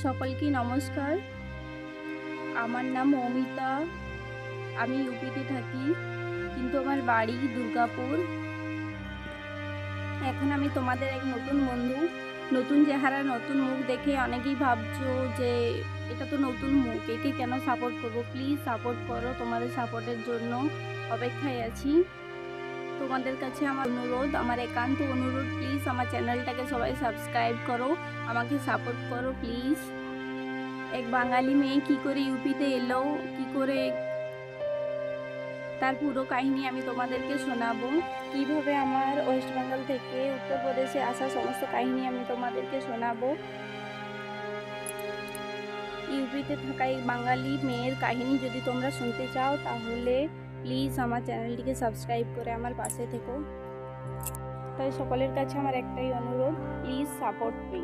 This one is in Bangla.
সকলকে নমস্কার। আমার নাম অমিতা। আমি ইউপিতে থাকি, কিন্তু আমার বাড়ি দুর্গাপুর। এখন আমি তোমাদের এক নতুন বন্ধু, নতুন চেহারা, নতুন মুখ দেখে অনেকেই ভাবছো যে এটা তো নতুন মুখ, একে কেন সাপোর্ট করবো। প্লিজ সাপোর্ট করো, তোমাদের সাপোর্টের জন্য অপেক্ষায় আছি। তোমাদের কাছে আমার অনুরোধ, আমার একান্ত অনুরোধ, প্লিজ আমার চ্যানেলটাকে সবাই সাবস্ক্রাইব করো, আমাকে সাপোর্ট করো প্লিজ। এক বাঙালি মেয়ে কী করে ইউপিতে এলো, কী করে, তার পুরো কাহিনী আমি তোমাদেরকে শোনাবো। কিভাবে আমার ওয়েস্ট বেঙ্গল থেকে উত্তরপ্রদেশে আসা সমস্ত কাহিনী আমি তোমাদেরকে শোনাবো। ইউপিতে থাকা এই বাঙালি মেয়ের কাহিনী যদি তোমরা শুনতে চাও, তাহলে প্লিজ আমার চ্যানেলটিকে সাবস্ক্রাইব করে আমার পাশে থেকো। তাই সকলের কাছে আমার একটাই অনুরোধ, প্লিজ সাপোর্ট মি।